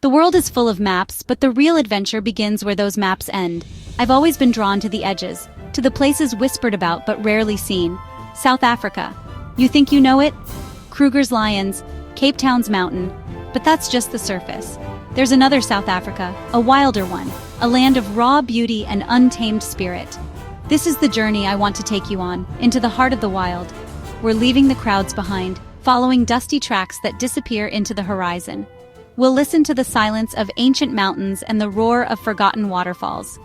The world is full of maps, but the real adventure begins where those maps end. I've always been drawn to the edges, to the places whispered about but rarely seen. South Africa. You think you know it? Kruger's Lions, Cape Town's mountain. But that's just the surface. There's another South Africa, a wilder one, a land of raw beauty and untamed spirit. This is the journey I want to take you on, into the heart of the wild. We're leaving the crowds behind, following dusty tracks that disappear into the horizon. We'll listen to the silence of ancient mountains and the roar of forgotten waterfalls.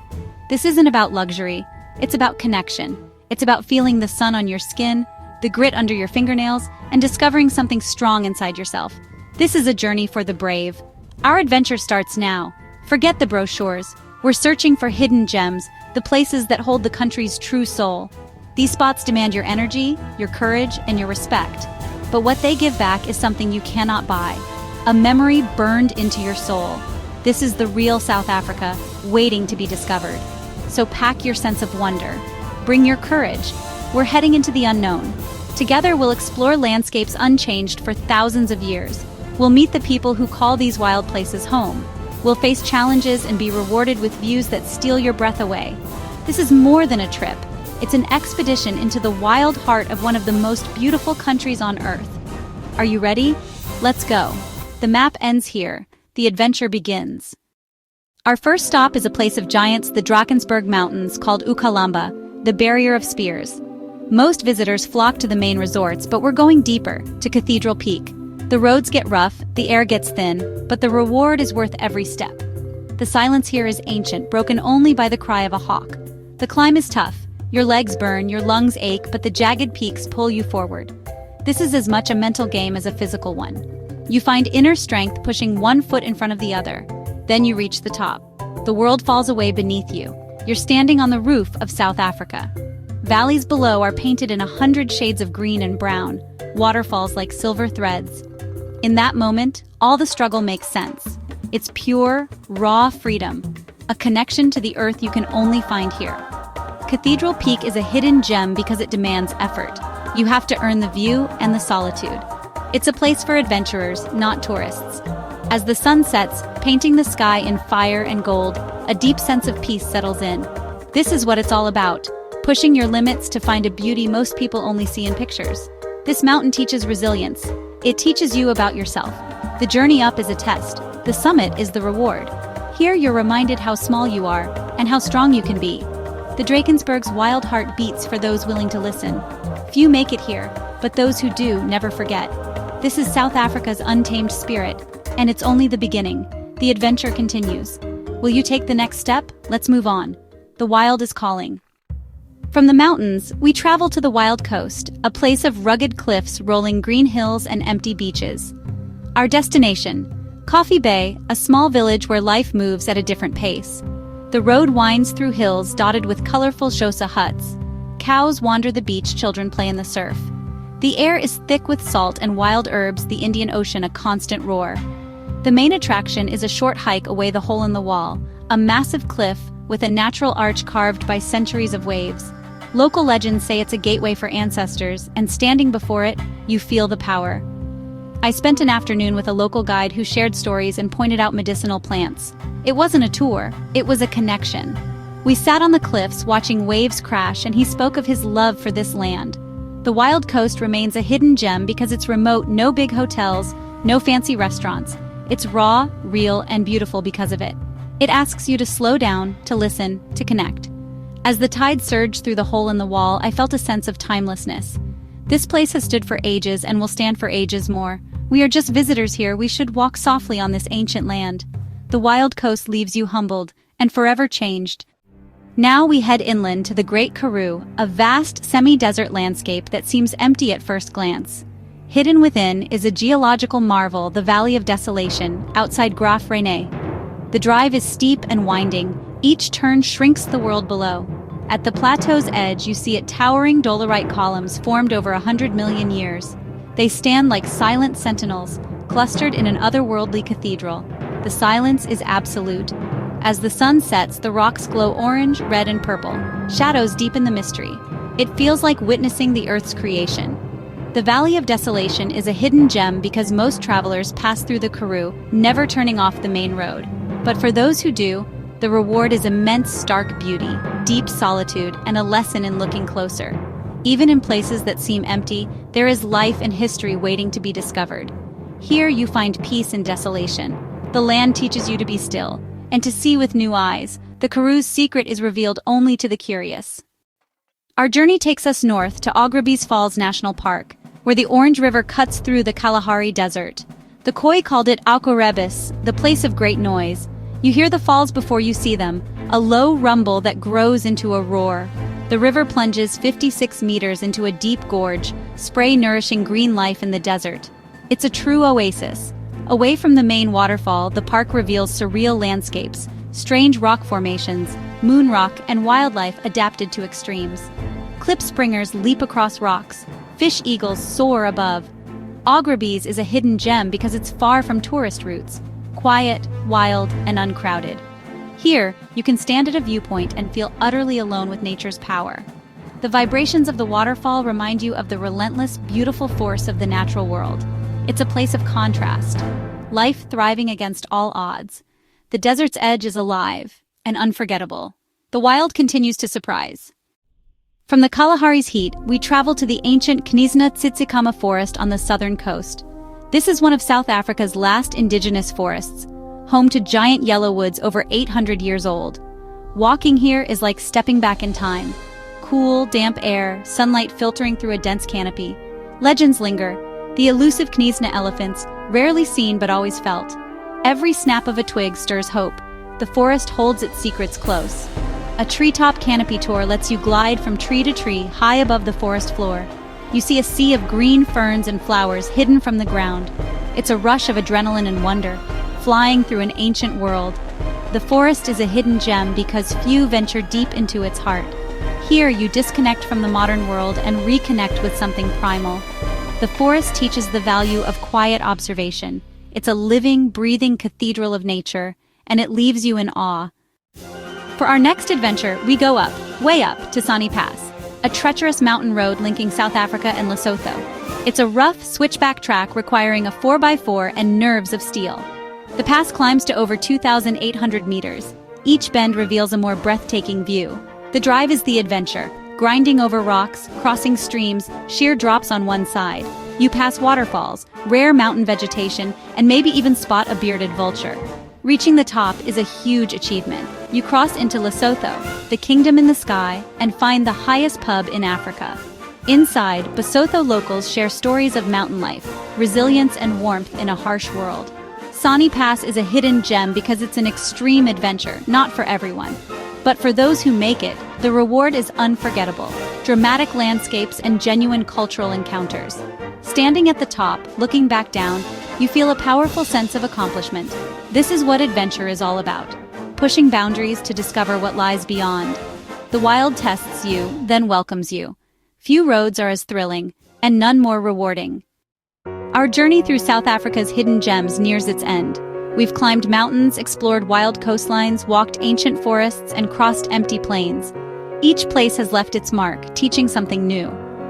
This isn't about luxury, it's about connection. It's about feeling the sun on your skin, the grit under your fingernails, and discovering something strong inside yourself. This is a journey for the brave. Our adventure starts now. Forget the brochures. We're searching for hidden gems, the places that hold the country's true soul. These spots demand your energy, your courage, and your respect. But what they give back is something you cannot buy. A memory burned into your soul. This is the real South Africa, waiting to be discovered. So pack your sense of wonder. Bring your courage. We're heading into the unknown. Together we'll explore landscapes unchanged for thousands of years. We'll meet the people who call these wild places home. We'll face challenges and be rewarded with views that steal your breath away. This is more than a trip. It's an expedition into the wild heart of one of the most beautiful countries on Earth. Are you ready? Let's go. The map ends here. The adventure begins. Our first stop is a place of giants, the Drakensberg Mountains, called Ukalamba, the Barrier of Spears. Most visitors flock to the main resorts, but we're going deeper, to Cathedral Peak. The roads get rough, the air gets thin, but the reward is worth every step. The silence here is ancient, broken only by the cry of a hawk. The climb is tough. Your legs burn, your lungs ache, but the jagged peaks pull you forward. This is as much a mental game as a physical one. You find inner strength pushing one foot in front of the other. Then you reach the top. The world falls away beneath you. You're standing on the roof of South Africa. Valleys below are painted in 100 shades of green and brown, waterfalls like silver threads. In that moment, all the struggle makes sense. It's pure, raw freedom, a connection to the earth you can only find here. Cathedral Peak is a hidden gem because it demands effort. You have to earn the view and the solitude. It's a place for adventurers, not tourists. As the sun sets, painting the sky in fire and gold, a deep sense of peace settles in. This is what it's all about, pushing your limits to find a beauty most people only see in pictures. This mountain teaches resilience. It teaches you about yourself. The journey up is a test. The summit is the reward. Here you're reminded how small you are and how strong you can be. The Drakensberg's wild heart beats for those willing to listen. Few make it here, but those who do never forget. This is South Africa's untamed spirit, and it's only the beginning. The adventure continues. Will you take the next step? Let's move on. The wild is calling. From the mountains, we travel to the wild coast, a place of rugged cliffs, rolling green hills, and empty beaches. Our destination, Coffee Bay, a small village where life moves at a different pace. The road winds through hills dotted with colorful Xhosa huts. Cows wander the beach, children play in the surf. The air is thick with salt and wild herbs, the Indian Ocean a constant roar. The main attraction is a short hike away the hole in the wall, a massive cliff with a natural arch carved by centuries of waves. Local legends say it's a gateway for ancestors, and standing before it, you feel the power. I spent an afternoon with a local guide who shared stories and pointed out medicinal plants. It wasn't a tour, it was a connection. We sat on the cliffs watching waves crash, and he spoke of his love for this land. The wild coast remains a hidden gem because it's remote, no big hotels, no fancy restaurants. It's raw, real, and beautiful because of it. It asks you to slow down, to listen, to connect. As the tide surged through the hole in the wall, I felt a sense of timelessness. This place has stood for ages and will stand for ages more. We are just visitors here. We should walk softly on this ancient land. The wild coast leaves you humbled and forever changed. Now we head inland to the Great Karoo, a vast semi-desert landscape that seems empty at first glance. Hidden within is a geological marvel, the Valley of Desolation, outside Graaf Reinet. The drive is steep and winding. Each turn shrinks the world below. At the plateau's edge, you see it towering dolerite columns formed over 100 million years. They stand like silent sentinels, clustered in an otherworldly cathedral. The silence is absolute. As the sun sets, the rocks glow orange, red, and purple. Shadows deepen the mystery. It feels like witnessing the Earth's creation. The Valley of Desolation is a hidden gem because most travelers pass through the Karoo, never turning off the main road. But for those who do, the reward is immense stark beauty, deep solitude, and a lesson in looking closer. Even in places that seem empty, there is life and history waiting to be discovered. Here you find peace in desolation. The land teaches you to be still, and to see with new eyes. The Karoo's secret is revealed only to the curious. Our journey takes us north to Augrabees Falls National Park, where the Orange River cuts through the Kalahari Desert. The Khoi called it Aukorebis, the place of great noise. You hear the falls before you see them, a low rumble that grows into a roar. The river plunges 56 meters into a deep gorge, spray nourishing green life in the desert. It's a true oasis. Away from the main waterfall, the park reveals surreal landscapes, strange rock formations, moon rock, and wildlife adapted to extremes. Cliff springers leap across rocks. Fish eagles soar above. Augrabees is a hidden gem because it's far from tourist routes. Quiet, wild, and uncrowded. Here, you can stand at a viewpoint and feel utterly alone with nature's power. The vibrations of the waterfall remind you of the relentless, beautiful force of the natural world. It's a place of contrast, life thriving against all odds. The desert's edge is alive and unforgettable. The wild continues to surprise. From the Kalahari's heat, we travel to the ancient Knysna Tsitsikama forest on the southern coast. This is one of South Africa's last indigenous forests, home to giant yellow woods over 800 years old. Walking here is like stepping back in time. Cool, damp air, sunlight filtering through a dense canopy. Legends linger. The elusive Knysna elephants, rarely seen but always felt. Every snap of a twig stirs hope. The forest holds its secrets close. A treetop canopy tour lets you glide from tree to tree high above the forest floor. You see a sea of green ferns and flowers hidden from the ground. It's a rush of adrenaline and wonder, flying through an ancient world. The forest is a hidden gem because few venture deep into its heart. Here you disconnect from the modern world and reconnect with something primal. The forest teaches the value of quiet observation. It's a living, breathing cathedral of nature, and it leaves you in awe. For our next adventure, we go up, way up, to Sani Pass, a treacherous mountain road linking South Africa and Lesotho. It's a rough, switchback track requiring a 4x4 and nerves of steel. The pass climbs to over 2,800 meters. Each bend reveals a more breathtaking view. The drive is the adventure, grinding over rocks, crossing streams, sheer drops on one side. You pass waterfalls, rare mountain vegetation, and maybe even spot a bearded vulture. Reaching the top is a huge achievement. You cross into Lesotho, the kingdom in the sky, and find the highest pub in Africa. Inside, Basotho locals share stories of mountain life, resilience, and warmth in a harsh world. Sani Pass is a hidden gem because it's an extreme adventure, not for everyone. But for those who make it, the reward is unforgettable. Dramatic landscapes and genuine cultural encounters. Standing at the top, looking back down, you feel a powerful sense of accomplishment. This is what adventure is all about. Pushing boundaries to discover what lies beyond. The wild tests you, then welcomes you. Few roads are as thrilling, and none more rewarding. Our journey through South Africa's hidden gems nears its end. We've climbed mountains, explored wild coastlines, walked ancient forests, and crossed empty plains. Each place has left its mark, teaching something new.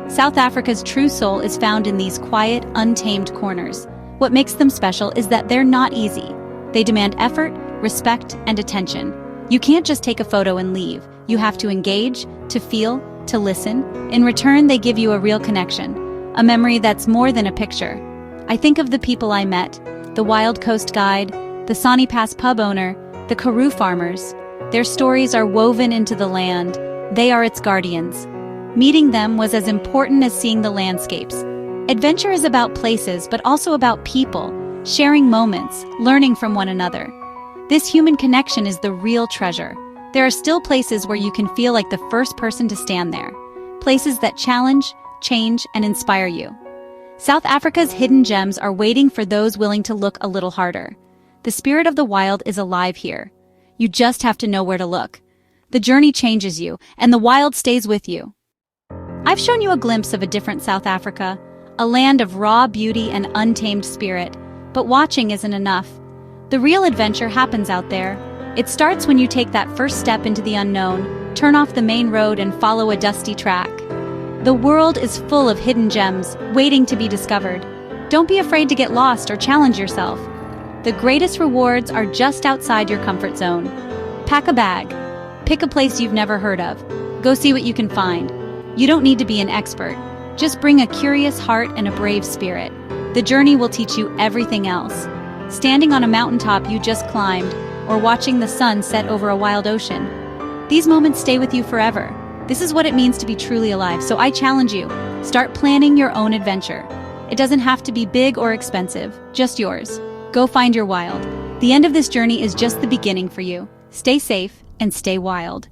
South Africa's true soul is found in these quiet, untamed corners. What makes them special is that they're not easy. They demand effort, respect, and attention. You can't just take a photo and leave. You have to engage, to feel, to listen. In return, they give you a real connection, a memory that's more than a picture. I think of the people I met, the Wild Coast guide, the Sani Pass pub owner, the Karoo farmers. Their stories are woven into the land. They are its guardians. Meeting them was as important as seeing the landscapes. Adventure is about places, but also about people, sharing moments, learning from one another. This human connection is the real treasure. There are still places where you can feel like the first person to stand there. Places that challenge, change, and inspire you. South Africa's hidden gems are waiting for those willing to look a little harder. The spirit of the wild is alive here. You just have to know where to look. The journey changes you, and the wild stays with you. I've shown you a glimpse of a different South Africa, a land of raw beauty and untamed spirit, but watching isn't enough. The real adventure happens out there. It starts when you take that first step into the unknown, turn off the main road and follow a dusty track. The world is full of hidden gems, waiting to be discovered. Don't be afraid to get lost or challenge yourself. The greatest rewards are just outside your comfort zone. Pack a bag. Pick a place you've never heard of. Go see what you can find. You don't need to be an expert. Just bring a curious heart and a brave spirit. The journey will teach you everything else. Standing on a mountaintop you just climbed, or watching the sun set over a wild ocean. These moments stay with you forever. This is what it means to be truly alive, so I challenge you. Start planning your own adventure. It doesn't have to be big or expensive, just yours. Go find your wild. The end of this journey is just the beginning for you. Stay safe and stay wild.